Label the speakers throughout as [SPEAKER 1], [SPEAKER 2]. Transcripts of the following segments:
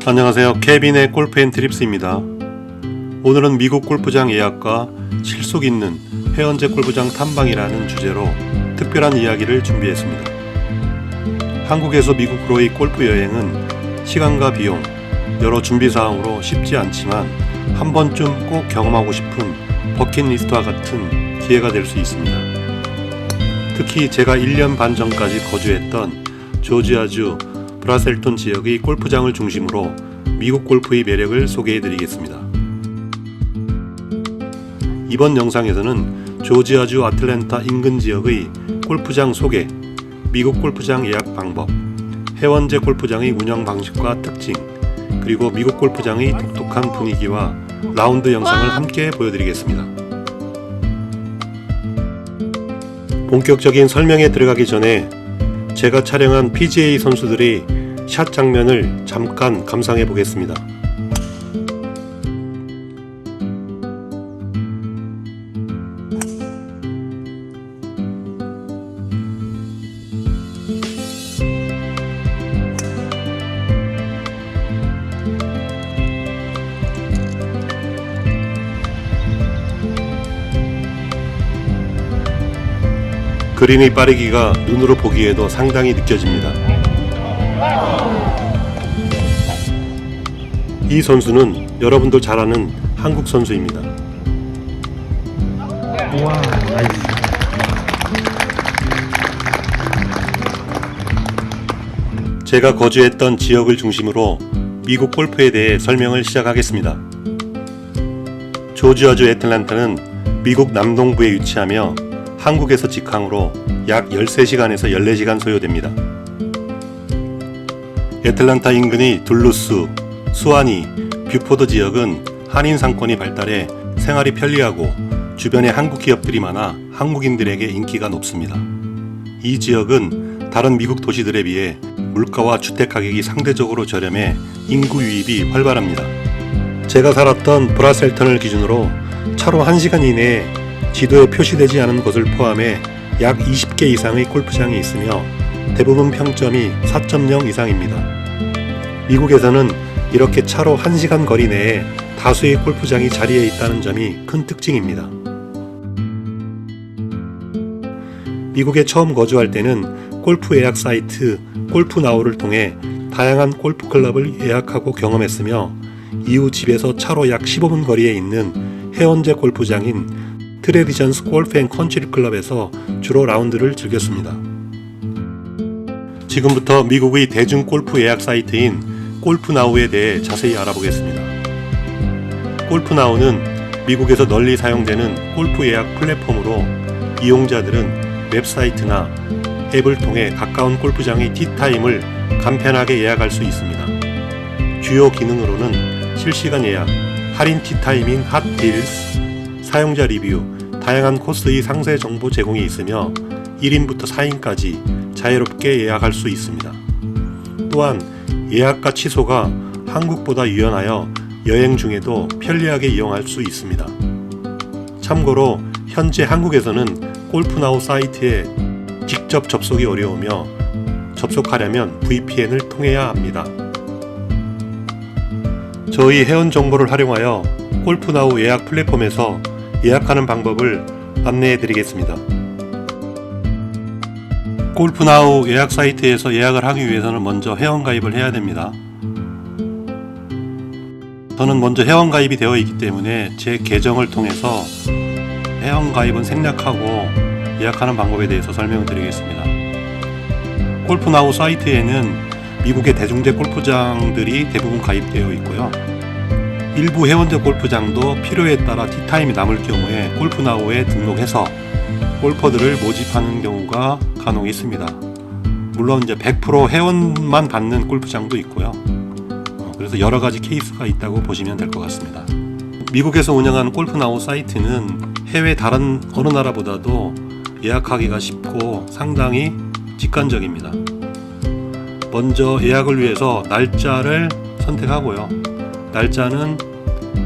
[SPEAKER 1] 안녕하세요. 케빈의 골프앤트립스입니다. 오늘은 미국 골프장 예약과 실속 있는 해원제 골프장 탐방이라는 주제로 특별한 이야기를 준비했습니다. 한국에서 미국으로의 골프 여행은 시간과 비용, 여러 준비사항으로 쉽지 않지만 한 번쯤 꼭 경험하고 싶은 버킷리스트와 같은 기회가 될 수 있습니다. 특히 제가 1년 반 전까지 거주했던 조지아주 브라셀톤 지역의 골프장을 중심으로 미국 골프의 매력을 소개해드리겠습니다. 이번 영상에서는 조지아주 아틀랜타 인근 지역의 골프장 소개, 미국 골프장 예약 방법, 해원제 골프장의 운영 방식과 특징, 그리고 미국 골프장의 독특한 분위기와 라운드 영상을 함께 보여드리겠습니다. 본격적인 설명에 들어가기 전에 제가 촬영한 PGA 선수들의 샷 장면을 잠깐 감상해 보겠습니다. 그린의 빠르기가 눈으로 보기에도 상당히 느껴집니다. 이 선수는 여러분도 잘 아는 한국 선수입니다.
[SPEAKER 2] 와, 나이스.
[SPEAKER 1] 제가 거주했던 지역을 중심으로 미국 골프에 대해 설명을 시작하겠습니다. 조지아주 애틀랜타는 미국 남동부에 위치하며 한국에서 직항으로 약 13시간에서 14시간 소요됩니다. 애틀랜타 인근의 둘루스, 수완이, 뷰포드 지역은 한인 상권이 발달해 생활이 편리하고 주변에 한국 기업들이 많아 한국인들에게 인기가 높습니다. 이 지역은 다른 미국 도시들에 비해 물가와 주택 가격이 상대적으로 저렴해 인구 유입이 활발합니다. 제가 살았던 브라셀턴을 기준으로 차로 1시간 이내에 지도에 표시되지 않은 곳을 포함해 약 20개 이상의 골프장이 있으며 대부분 평점이 4.0 이상입니다. 미국에서는 이렇게 차로 1시간 거리 내에 다수의 골프장이 자리해 있다는 점이 큰 특징입니다. 미국에 처음 거주할 때는 골프 예약 사이트 골프나우를 통해 다양한 골프 클럽을 예약하고 경험했으며 이후 집에서 차로 약 15분 거리에 있는 해원제 골프장인 트레디션스 골프 앤 컨트리 클럽에서 주로 라운드를 즐겼습니다. 지금부터 미국의 대중 골프 예약 사이트인 골프나우에 대해 자세히 알아보겠습니다. 골프나우는 미국에서 널리 사용되는 골프 예약 플랫폼으로 이용자들은 웹사이트나 앱을 통해 가까운 골프장의 티타임을 간편하게 예약할 수 있습니다. 주요 기능으로는 실시간 예약, 할인 티타임인 핫딜스, 사용자 리뷰, 다양한 코스의 상세 정보 제공이 있으며 1인부터 4인까지 자유롭게 예약할 수 있습니다. 또한 예약과 취소가 한국보다 유연하여 여행 중에도 편리하게 이용할 수 있습니다. 참고로 현재 한국에서는 골프나우 사이트에 직접 접속이 어려우며 접속하려면 VPN을 통해야 합니다. 저희 회원 정보를 활용하여 골프나우 예약 플랫폼에서 예약하는 방법을 안내해 드리겠습니다. 골프나우 예약 사이트에서 예약을 하기 위해서는 먼저 회원가입을 해야 됩니다. 저는 먼저 회원가입이 되어 있기 때문에 제 계정을 통해서 회원가입은 생략하고 예약하는 방법에 대해서 설명을 드리겠습니다. 골프나우 사이트에는 미국의 대중제 골프장들이 대부분 가입되어 있고요. 일부 해원제 골프장도 필요에 따라 티타임이 남을 경우에 골프나우에 등록해서 골퍼들을 모집하는 경우가 간혹 있습니다. 물론 이제 100% 회원만 받는 골프장도 있고요. 그래서 여러 가지 케이스가 있다고 보시면 될 것 같습니다. 미국에서 운영하는 골프나우 사이트는 해외 다른 어느 나라보다도 예약하기가 쉽고 상당히 직관적입니다. 먼저 예약을 위해서 날짜를 선택하고요. 날짜는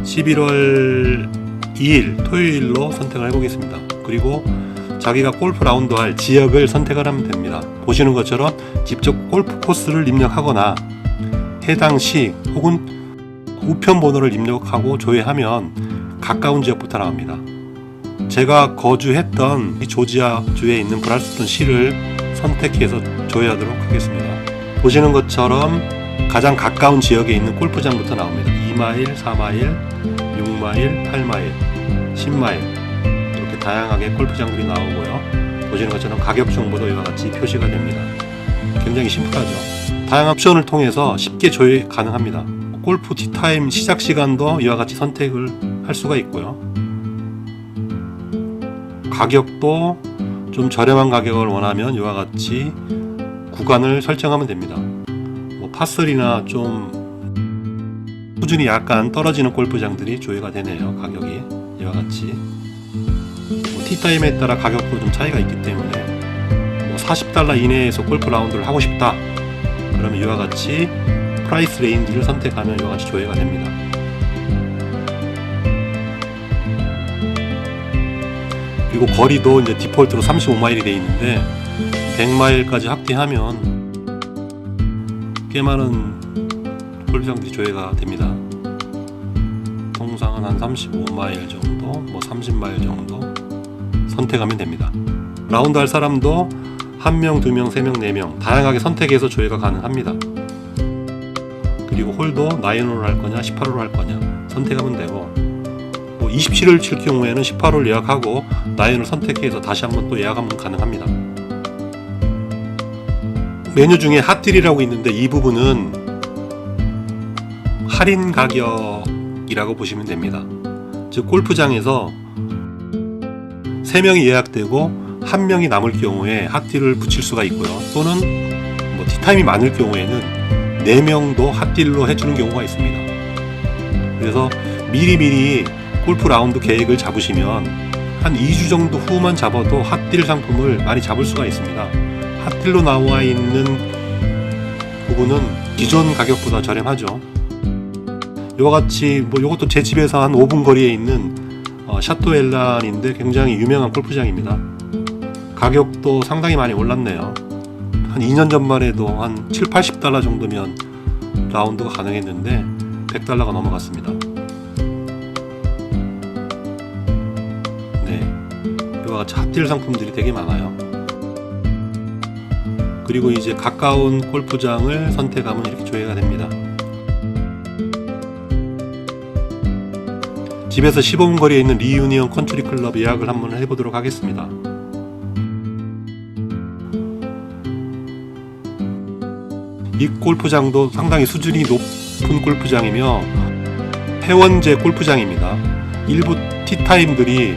[SPEAKER 1] 11월 2일 토요일로 선택을 해보겠습니다. 그리고 자기가 골프 라운드 할 지역을 선택을 하면 됩니다. 보시는 것처럼 직접 골프 코스를 입력하거나 해당 시 혹은 우편 번호를 입력하고 조회하면 가까운 지역부터 나옵니다. 제가 거주했던 조지아주에 있는 브랄스턴 시를 선택해서 조회하도록 하겠습니다. 보시는 것처럼 가장 가까운 지역에 있는 골프장부터 나옵니다. 2마일, 4마일, 6마일, 8마일, 10마일 이렇게 다양하게 골프장들이 나오고요. 보시는 것처럼 가격 정보도 이와 같이 표시가 됩니다. 굉장히 심플하죠. 다양한 옵션을 통해서 쉽게 조회 가능합니다. 골프 티타임 시작 시간도 이와 같이 선택을 할 수가 있고요. 가격도 좀 저렴한 가격을 원하면 이와 같이 구간을 설정하면 됩니다. 파3나 좀 수준이 약간 떨어지는 골프장들이 조회가 되네요. 가격이 이와 같이 티타임에 따라 가격도 좀 차이가 있기 때문에 $40 이내에서 골프 라운드를 하고 싶다 그러면 이와 같이 프라이스 레인지를 선택하면 이와 같이 조회가 됩니다. 그리고 거리도 이제 디폴트로 35마일이 되어 있는데 100마일까지 확대하면 꽤 많은 골프장들이 조회가 됩니다. 통상은 한 35마일 정도, 30마일 정도 선택하면 됩니다. 라운드 할 사람도 1명, 2명, 3명, 4명 다양하게 선택해서 조회가 가능합니다. 그리고 홀도 9홀을 할 거냐 18홀을 할 거냐 선택하면 되고 27을 칠 경우에는 18홀 예약하고 9을 선택해서 다시 한번 또 예약하면 가능합니다. 메뉴 중에 핫딜이라고 있는데 이 부분은 할인 가격이라고 보시면 됩니다. 즉 골프장에서 3명이 예약되고 1명이 남을 경우에 핫딜을 붙일 수가 있고요. 또는 티타임이 많을 경우에는 4명도 핫딜로 해주는 경우가 있습니다. 그래서 미리미리 골프 라운드 계획을 잡으시면 한 2주 정도 후만 잡아도 핫딜 상품을 많이 잡을 수가 있습니다. 핫딜로 나와 있는 부분은 기존 가격보다 저렴하죠. 이와 같이 이것도 제 집에서 한 5분 거리에 있는 샤또 엘란인데 굉장히 유명한 골프장입니다. 가격도 상당히 많이 올랐네요. 한 2년 전만 해도 한 $7, $80 정도면 라운드가 가능했는데 $100가 넘어갔습니다. 네, 이와 같이 핫딜 상품들이 되게 많아요. 그리고 이제 가까운 골프장을 선택하면 이렇게 조회가 됩니다. 집에서 15분 거리에 있는 리유니언 컨트리 클럽 예약을 한번 해보도록 하겠습니다. 이 골프장도 상당히 수준이 높은 골프장이며 회원제 골프장입니다. 일부 티타임들이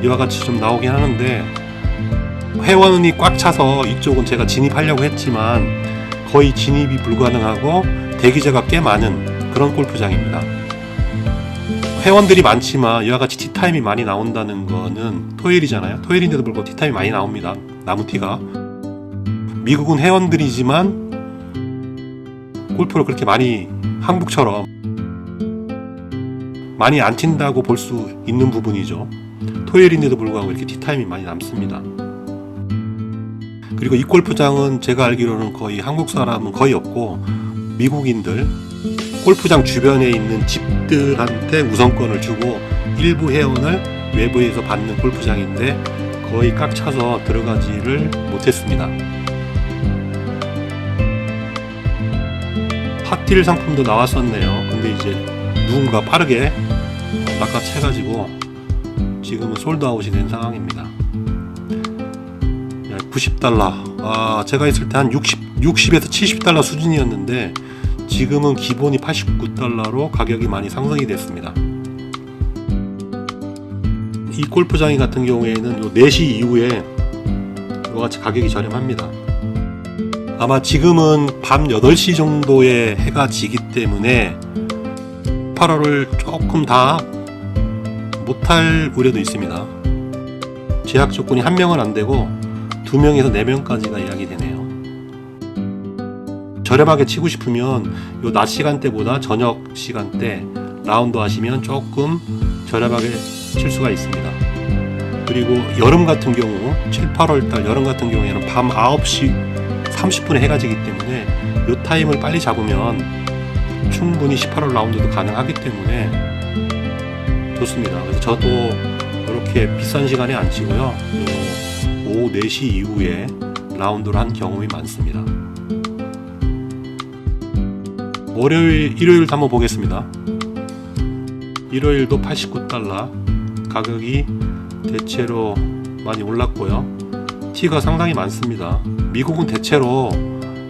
[SPEAKER 1] 이와 같이 좀 나오긴 하는데 회원이 꽉 차서 이쪽은 제가 진입하려고 했지만 거의 진입이 불가능하고 대기자가 꽤 많은 그런 골프장입니다. 회원들이 많지만 이와 같이 티타임이 많이 나온다는 거는 토요일이잖아요. 토요일인데도 불구하고 티타임이 많이 나옵니다. 나무 티가. 미국은 회원들이지만 골프를 그렇게 많이 한국처럼 많이 안 튄다고 볼 수 있는 부분이죠. 토요일인데도 불구하고 이렇게 티타임이 많이 남습니다. 그리고 이 골프장은 제가 알기로는 거의 한국 사람은 거의 없고 미국인들 골프장 주변에 있는 집들한테 우선권을 주고 일부 회원을 외부에서 받는 골프장인데 거의 꽉 차서 들어가지를 못했습니다. 핫딜 상품도 나왔었네요. 근데 이제 누군가 빠르게 낚아채가지고 지금은 솔드아웃이 된 상황입니다. $90. 제가 있을 때 한 60에서 $70 수준이었는데 지금은 기본이 $89로 가격이 많이 상승이 됐습니다. 이 골프장이 같은 경우에는 요 4시 이후에 이와 같이 가격이 저렴합니다. 아마 지금은 밤 8시 정도에 해가 지기 때문에 8월을 조금 다 못할 우려도 있습니다. 제약 조건이 1명은 안 되고 2명에서 4명까지가 예약이 되네요. 저렴하게 치고 싶으면 요 낮 시간대보다 저녁 시간대 라운드 하시면 조금 저렴하게 칠 수가 있습니다. 그리고 여름 같은 경우 7, 8월달 여름 같은 경우에는 밤 9시 30분에 해가 지기 때문에 요 타임을 빨리 잡으면 충분히 18홀 라운드도 가능하기 때문에 좋습니다. 그래서 저도 이렇게 비싼 시간에 안 치고요, 오후 4시 이후에 라운드를 한 경험이 많습니다. 일요일도 한번 보겠습니다. 일요일도 $89, 가격이 대체로 많이 올랐고요. 티가 상당히 많습니다. 미국은 대체로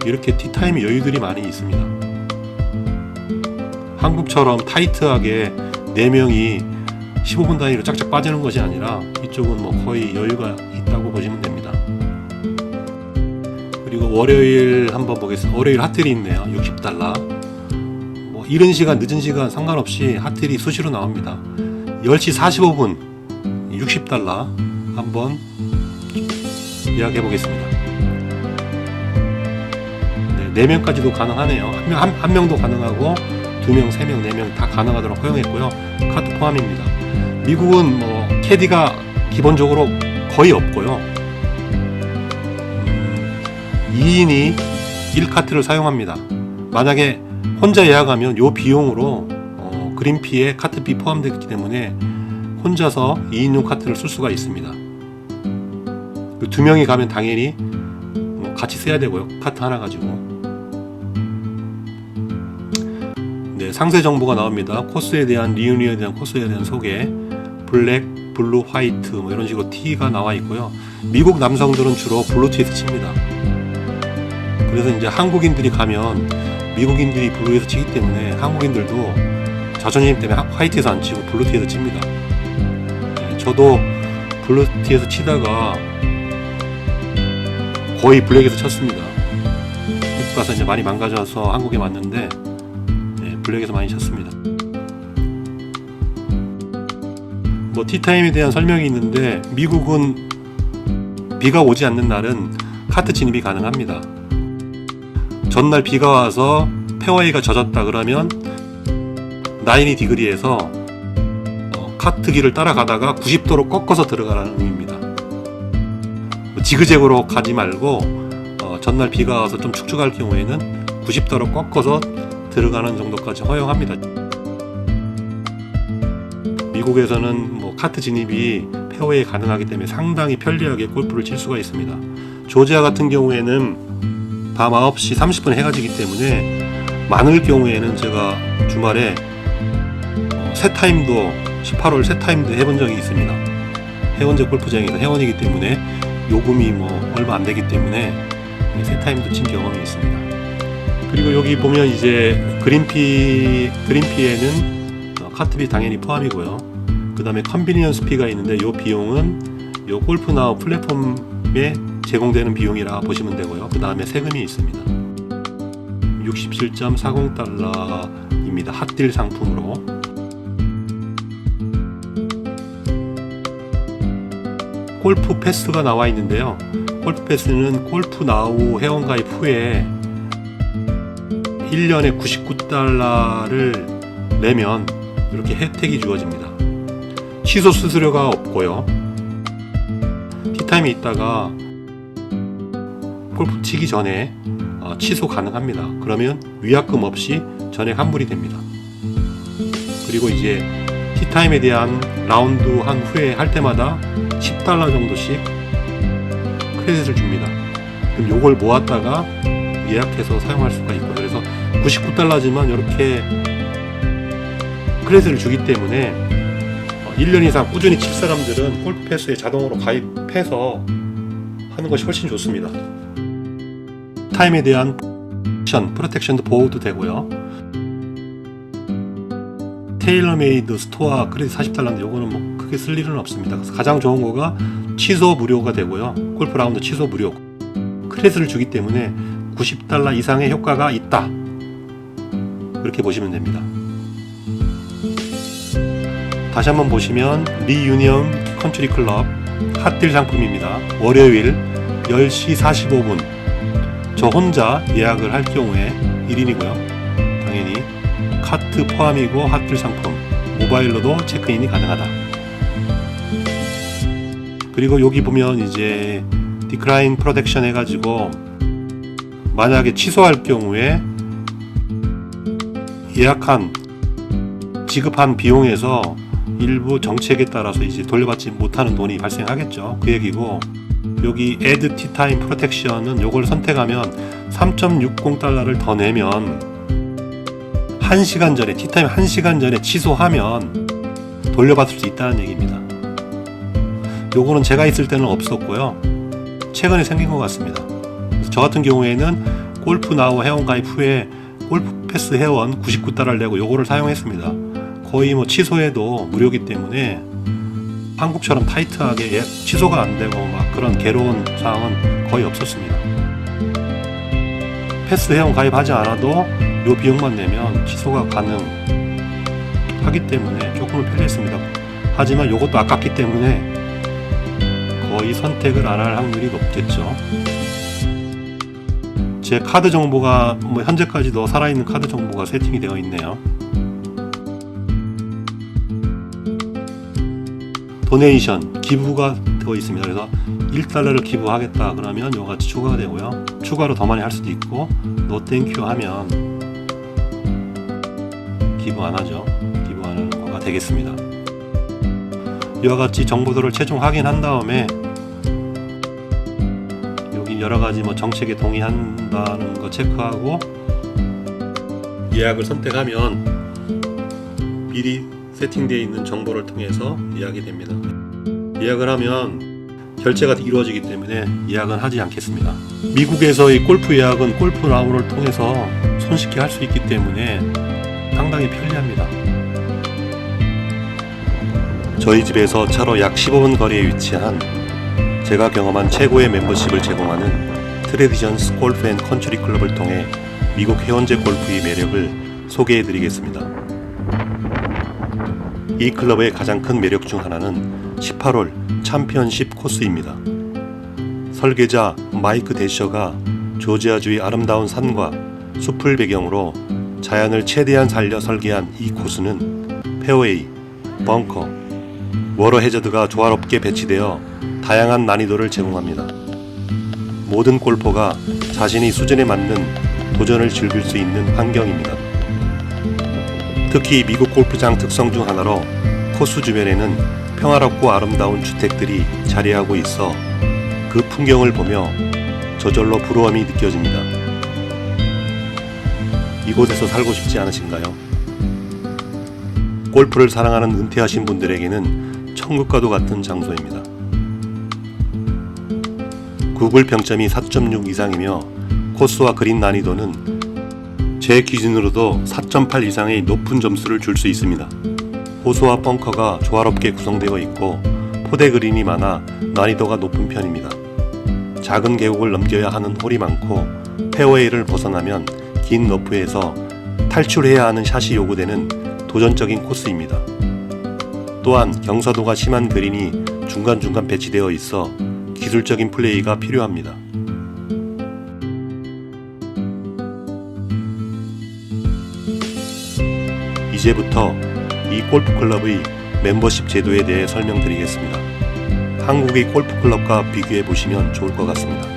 [SPEAKER 1] 이렇게 티타임이 여유들이 많이 있습니다. 한국처럼 타이트하게 4명이 15분 단위로 짝짝 빠지는 것이 아니라 이쪽은 뭐 거의 여유가 있다고 보시면 됩니다. 그리고 월요일 한번 보겠습니다. 월요일 핫딜이 있네요. $60. 뭐 이른 시간 늦은 시간 상관없이 핫딜이 수시로 나옵니다. 10시 45분 $60 한번 예약해 보겠습니다. 4명까지도 가능하네요. 한 명도 가능하고 2명, 3명, 4명 다 가능하도록 허용했고요. 카트 포함입니다. 미국은 뭐 캐디가 기본적으로 거의 없고요. 2인이 1카트를 사용합니다. 만약에 혼자 예약하면 이 비용으로 그린피에 카트비 포함되기 때문에 혼자서 2인용 카트를 쓸 수가 있습니다. 2명이 가면 당연히 같이 써야 되고요. 카트 하나 가지고. 네, 상세 정보가 나옵니다. 코스에 대한 리유니언에 대한 코스에 대한 소개, 블랙, 블루, 화이트 뭐 이런 식으로 T가 나와 있고요. 미국 남성들은 주로 블루 티에서 칩니다. 그래서 이제 한국인들이 가면 미국인들이 블루에서 치기 때문에 한국인들도 자존심 때문에 화이트에서 안 치고 블루 티에서 칩니다. 네, 저도 블루 티에서 치다가 거의 블랙에서 쳤습니다. 미국 가서 이제 많이 망가져서 한국에 왔는데 블랙에서 많이 쳤습니다. 뭐 티타임에 대한 설명이 있는데 미국은 비가 오지 않는 날은 카트 진입이 가능합니다. 전날 비가 와서 페어웨이가 젖었다 그러면 90 디그리에서 카트 길을 따라가다가 90도로 꺾어서 들어가라는 의미입니다. 지그재그로 가지 말고 전날 비가 와서 좀 축축할 경우에는 90도로 꺾어서 들어가는 정도까지 허용합니다. 미국에서는 뭐 카트 진입이 페어웨이에 가능하기 때문에 상당히 편리하게 골프를 칠 수가 있습니다. 조지아 같은 경우에는 밤 9시 30분에 해가 지기 때문에 많을 경우에는 제가 주말에 새 타임도 18홀 새 타임도 해본 적이 있습니다. 해원제 골프장에서 회원이기 때문에 요금이 뭐 얼마 안 되기 때문에 새 타임도 친 경험이 있습니다. 그리고 여기 보면 이제 그린피에는 카트비 당연히 포함이고요. 그 다음에 컨비니언스 피가 있는데 이 비용은 이 골프나우 플랫폼에 제공되는 비용이라 보시면 되고요. 그 다음에 세금이 있습니다. $67.40입니다. 핫딜 상품으로. 골프 패스가 나와 있는데요. 골프 패스는 골프나우 회원가입 후에 1년에 $99를 내면 이렇게 혜택이 주어집니다. 취소 수수료가 없고요. 티타임에 있다가 골프 치기 전에 취소 가능합니다. 그러면 위약금 없이 전액 환불이 됩니다. 그리고 이제 티타임에 대한 라운드 한 후에 할 때마다 $10 정도씩 크레딧을 줍니다. 그럼 요걸 모았다가 예약해서 사용할 수가 있고요. 그래서 $99지만 이렇게 크레딧을 주기 때문에 1년 이상 꾸준히 칠 사람들은 골프 패스에 자동으로 가입해서 하는 것이 훨씬 좋습니다. 타임에 대한 프로텍션도 보호도 되고요. 테일러메이드 스토어 크레딧 $40인데 요거는 뭐 크게 쓸 일은 없습니다. 그래서 가장 좋은 거가 취소 무료가 되고요. 골프 라운드 취소 무료. 크레딧을 주기 때문에 $90 이상의 효과가 있다. 그렇게 보시면 됩니다. 다시 한번 보시면 리유니언 컨트리 클럽 핫딜 상품입니다. 월요일 10시 45분 저 혼자 예약을 할 경우에 1인이고요. 당연히 카트 포함이고 핫딜 상품 모바일로도 체크인이 가능하다. 그리고 여기 보면 이제 디클라인 프로텍션 해가지고 만약에 취소할 경우에 예약한 지급한 비용에서 일부 정책에 따라서 이제 돌려받지 못하는 돈이 발생하겠죠. 그 얘기고, 여기 Add Tea Time Protection은 요걸 선택하면 3.60달러를 더 내면 1시간 전에, 티타임 1시간 전에 취소하면 돌려받을 수 있다는 얘기입니다. 요거는 제가 있을 때는 없었고요. 최근에 생긴 것 같습니다. 저 같은 경우에는 골프나우 회원 가입 후에 골프 패스 회원 99달러를 내고 요거를 사용했습니다. 거의 뭐 취소해도 무료이기 때문에 한국처럼 타이트하게 취소가 안 되고 막 그런 괴로운 사항은 거의 없었습니다. 패스 회원 가입하지 않아도 요 비용만 내면 취소가 가능하기 때문에 조금은 편리했습니다. 하지만 요것도 아깝기 때문에 거의 선택을 안 할 확률이 높겠죠. 제 카드 정보가 뭐 현재까지도 살아있는 카드 정보가 세팅이 되어 있네요. 도네이션, 기부가 되어 있습니다. 그래서 1달러를 기부하겠다 그러면 요같이 추가가 되고요. 추가로 더 많이 할 수도 있고, 노 땡큐 하면 기부 안 하죠. 기부 안 하는 거가 되겠습니다. 이와 같이 정보들을 최종 확인한 다음에 여기 여러 가지 뭐 정책에 동의한다는 거 체크하고 예약을 선택하면 미리 세팅되어 있는 정보를 통해서 예약이 됩니다. 예약을 하면 결제가 이루어지기 때문에 예약은 하지 않겠습니다. 미국에서의 골프 예약은 골프나우를 통해서 손쉽게 할 수 있기 때문에 상당히 편리합니다. 저희 집에서 차로 약 15분 거리에 위치한 제가 경험한 최고의 멤버십을 제공하는 트레디션스 골프 앤 컨트리 클럽을 통해 미국 회원제 골프의 매력을 소개해 드리겠습니다. 이 클럽의 가장 큰 매력 중 하나는 18홀 챔피언십 코스입니다. 설계자 마이크 대셔가 조지아주의 아름다운 산과 숲을 배경으로 자연을 최대한 살려 설계한 이 코스는 페어웨이, 벙커, 워러 해저드가 조화롭게 배치되어 다양한 난이도를 제공합니다. 모든 골퍼가 자신의 수준에 맞는 도전을 즐길 수 있는 환경입니다. 특히 미국 골프장 특성 중 하나로 코스 주변에는 평화롭고 아름다운 주택들이 자리하고 있어 그 풍경을 보며 저절로 부러움이 느껴집니다. 이곳에서 살고 싶지 않으신가요? 골프를 사랑하는 은퇴하신 분들에게는 천국과도 같은 장소입니다. 구글 평점이 4.6 이상이며 코스와 그린 난이도는 제 기준으로도 4.8 이상의 높은 점수를 줄 수 있습니다. 호수와 벙커가 조화롭게 구성되어 있고 포대 그린이 많아 난이도가 높은 편입니다. 작은 계곡을 넘겨야 하는 홀이 많고 페어웨이를 벗어나면 긴 러프에서 탈출해야 하는 샷이 요구되는 도전적인 코스입니다. 또한 경사도가 심한 그린이 중간중간 배치되어 있어 기술적인 플레이가 필요합니다. 이제부터 이 골프클럽의 멤버십 제도에 대해 설명드리겠습니다. 한국의 골프클럽과 비교해 보시면 좋을 것 같습니다.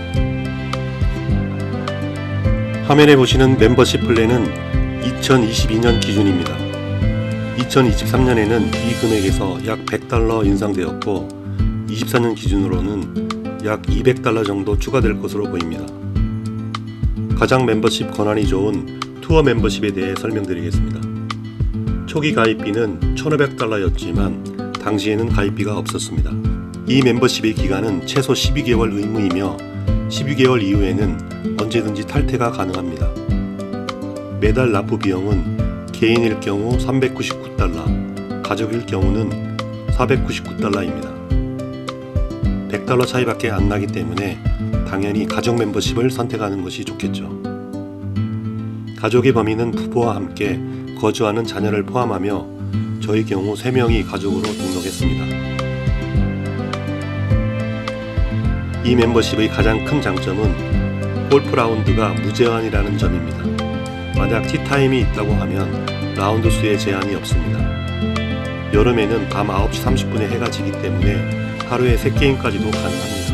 [SPEAKER 1] 화면에 보시는 멤버십 플랜은 2022년 기준입니다. 2023년에는 이 금액에서 약 100달러 인상되었고 24년 기준으로는 약 200달러 정도 추가될 것으로 보입니다. 가장 멤버십 권한이 좋은 투어 멤버십에 대해 설명드리겠습니다. 초기 가입비는 1,500달러였지만 당시에는 가입비가 없었습니다. 이 멤버십의 기간은 최소 12개월 의무이며 12개월 이후에는 언제든지 탈퇴가 가능합니다. 매달 납부 비용은 개인일 경우 399달러, 가족일 경우는 499달러입니다. 100달러 차이밖에 안 나기 때문에 당연히 가족 멤버십을 선택하는 것이 좋겠죠. 가족의 범위는 부부와 함께 거주하는 자녀를 포함하며 저희 경우 3명이 가족으로 등록했습니다. 이 멤버십의 가장 큰 장점은 골프 라운드가 무제한이라는 점입니다. 만약 티타임이 있다고 하면 라운드 수에 제한이 없습니다. 여름에는 밤 9시 30분에 해가 지기 때문에 하루에 3게임까지도 가능합니다.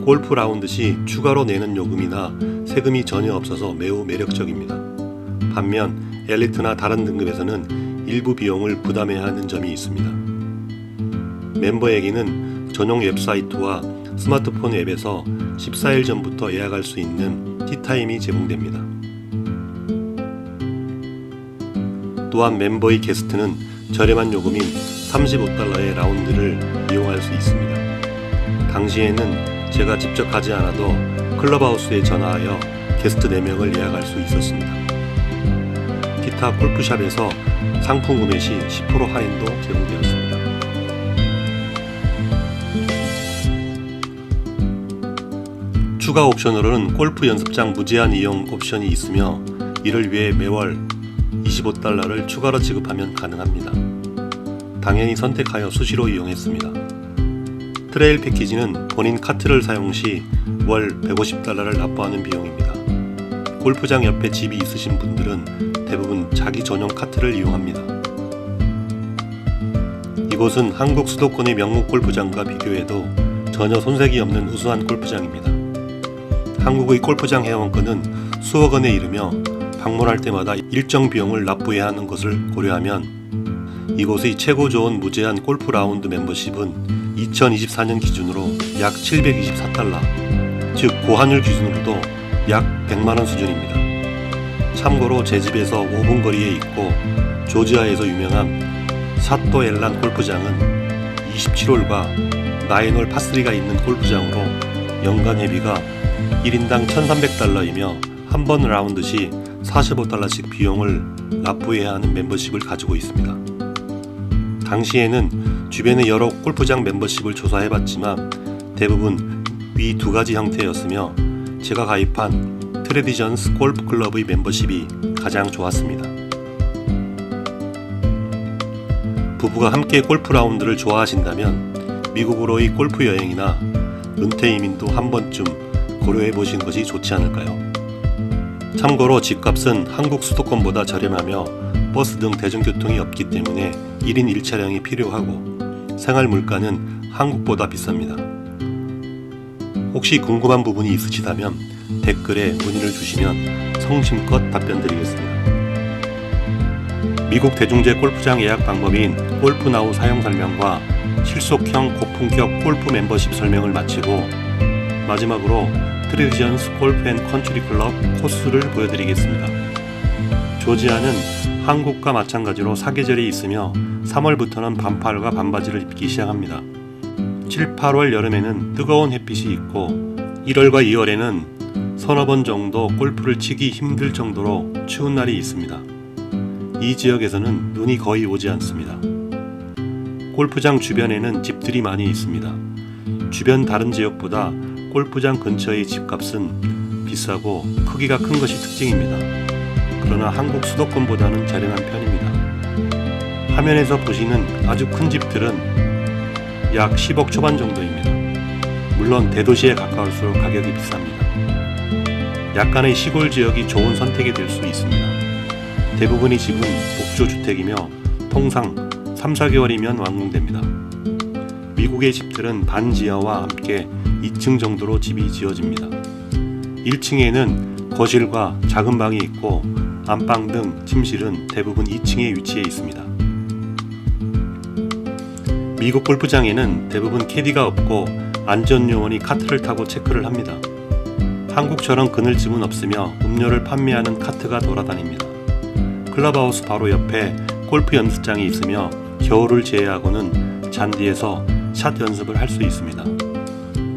[SPEAKER 1] 골프 라운드 시 추가로 내는 요금이나 세금이 전혀 없어서 매우 매력적입니다. 반면 엘리트나 다른 등급에서는 일부 비용을 부담해야 하는 점이 있습니다. 멤버에게는 전용 웹사이트와 스마트폰 앱에서 14일 전부터 예약할 수 있는 티타임이 제공됩니다. 또한 멤버의 게스트는 저렴한 요금인 $35의 라운드를 이용할 수 있습니다. 당시에는 제가 직접 가지 않아도 클럽하우스에 전화하여 게스트 4명을 예약할 수 있었습니다. 기타 골프샵에서 상품 구매 시 10% 할인도 제공되었습니다. 추가 옵션으로는 골프 연습장 무제한 이용 옵션이 있으며 이를 위해 매월 $25를 추가로 지급하면 가능합니다. 당연히 선택하여 수시로 이용했습니다. 트레일 패키지는 본인 카트를 사용 시 월 $150를 납부하는 비용입니다. 골프장 옆에 집이 있으신 분들은 대부분 자기 전용 카트를 이용합니다. 이곳은 한국 수도권의 명문 골프장과 비교해도 전혀 손색이 없는 우수한 골프장입니다. 한국의 골프장 회원권은 수억 원에 이르며 방문할 때마다 일정 비용을 납부해야 하는 것을 고려하면 이곳의 최고 좋은 무제한 골프 라운드 멤버십은 2024년 기준으로 약 $724, 즉 고환율 기준으로도 약 100만원 수준입니다. 참고로 제 집에서 5분 거리에 있고 조지아에서 유명한 사또 엘란 골프장은 27홀과 9홀 파3가 있는 골프장으로 연간 회비가 1인당 $1,300이며 한 번 라운드 시 $45씩 비용을 납부해야 하는 멤버십을 가지고 있습니다. 당시에는 주변의 여러 골프장 멤버십을 조사해봤지만 대부분 위 두 가지 형태였으며 제가 가입한 트레디션스 골프 클럽의 멤버십이 가장 좋았습니다. 부부가 함께 골프 라운드를 좋아하신다면 미국으로의 골프 여행이나 은퇴 이민도 한 번쯤 고려해 보시는 것이 좋지 않을까요? 참고로 집값은 한국 수도권보다 저렴하며 버스 등 대중교통이 없기 때문에 1인 1차량이 필요하고 생활 물가는 한국보다 비쌉니다. 혹시 궁금한 부분이 있으시다면 댓글에 문의를 주시면 성심껏 답변 드리겠습니다. 미국 대중제 골프장 예약 방법인 골프나우 사용 설명과 실속형 고품격 골프 멤버십 설명을 마치고 마지막으로 트레디션스 골프 앤 컨트리 클럽 코스를 보여드리겠습니다. 조지아는 한국과 마찬가지로 사계절이 있으며 3월부터는 반팔과 반바지를 입기 시작합니다. 7, 8월 여름에는 뜨거운 햇빛이 있고 1월과 2월에는 서너 번 정도 골프를 치기 힘들 정도로 추운 날이 있습니다. 이 지역에서는 눈이 거의 오지 않습니다. 골프장 주변에는 집들이 많이 있습니다. 주변 다른 지역보다 골프장 근처의 집값은 비싸고 크기가 큰 것이 특징입니다. 그러나 한국 수도권보다는 저렴한 편입니다. 화면에서 보시는 아주 큰 집들은 약 10억 초반 정도입니다. 물론 대도시에 가까울수록 가격이 비쌉니다. 약간의 시골 지역이 좋은 선택이 될 수 있습니다. 대부분의 집은 목조주택이며 통상 3, 4개월이면 완공됩니다. 미국의 집들은 반지하와 함께 2층 정도로 집이 지어집니다. 1층에는 거실과 작은 방이 있고 안방 등 침실은 대부분 2층에 위치해 있습니다. 미국 골프장에는 대부분 캐디가 없고 안전요원이 카트를 타고 체크를 합니다. 한국처럼 그늘집은 없으며 음료를 판매하는 카트가 돌아다닙니다. 클럽하우스 바로 옆에 골프 연습장이 있으며 겨울을 제외하고는 잔디에서 샷 연습을 할 수 있습니다.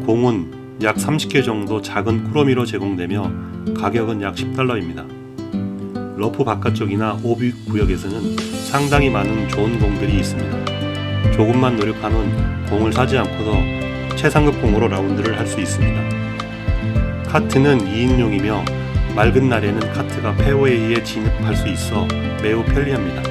[SPEAKER 1] 공은 약 30개 정도 작은 꾸러미로 제공되며 가격은 약 $10입니다. 러프 바깥쪽이나 오비 구역에서는 상당히 많은 좋은 공들이 있습니다. 조금만 노력하면 공을 사지 않고도 최상급 공으로 라운드를 할 수 있습니다. 카트는 2인용이며 맑은 날에는 카트가 페어웨이에 진입할 수 있어 매우 편리합니다.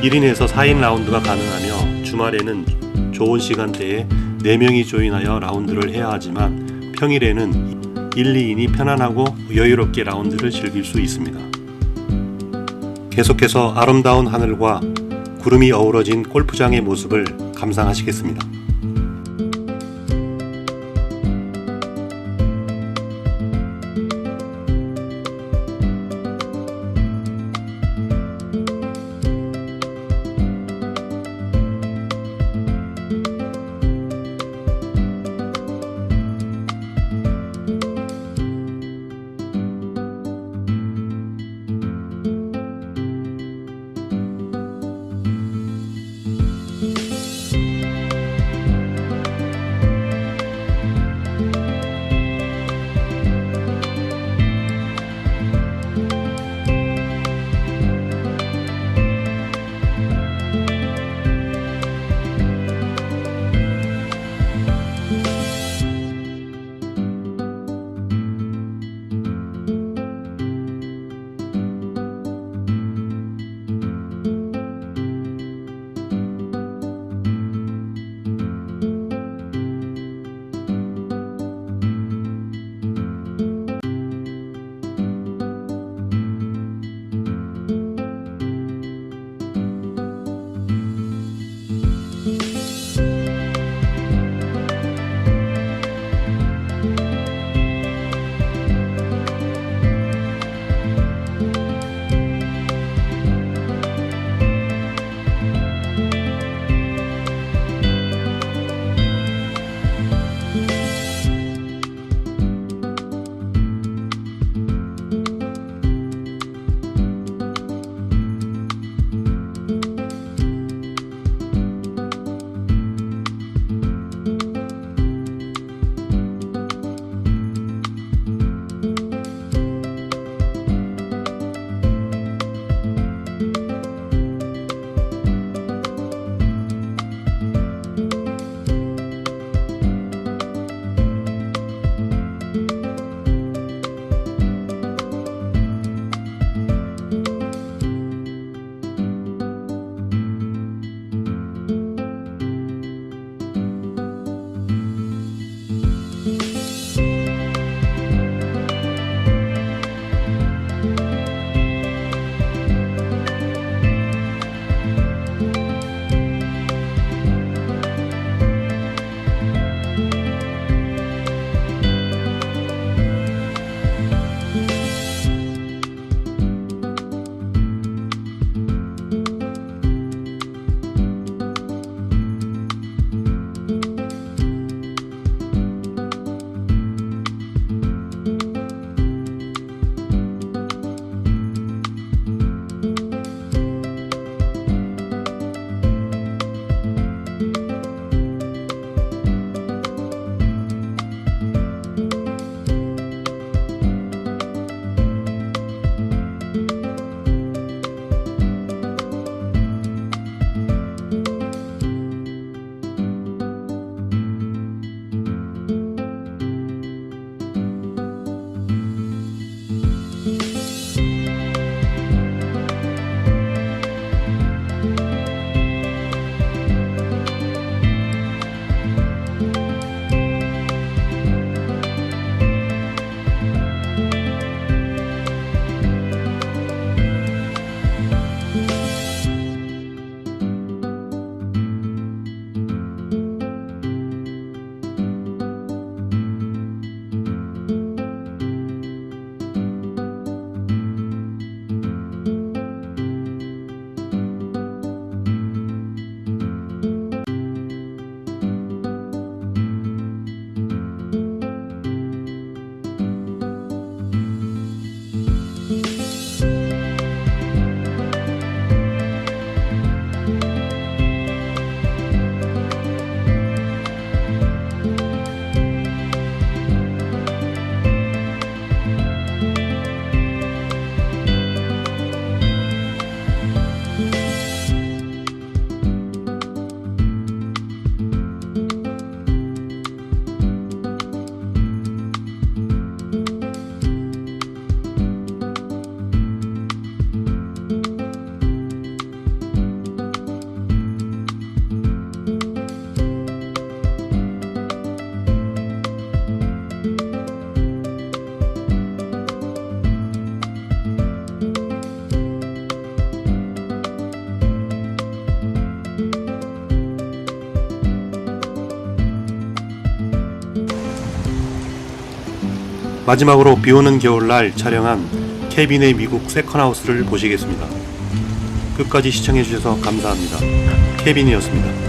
[SPEAKER 1] 1인에서 4인 라운드가 가능하며 주말에는 좋은 시간대에 4명이 조인하여 라운드를 해야 하지만 평일에는 1, 2인이 편안하고 여유롭게 라운드를 즐길 수 있습니다. 계속해서 아름다운 하늘과 구름이 어우러진 골프장의 모습을 감상하시겠습니다. 마지막으로 비오는 겨울날 촬영한 케빈의 미국 세컨하우스를 보시겠습니다. 끝까지 시청해주셔서 감사합니다. 케빈이었습니다.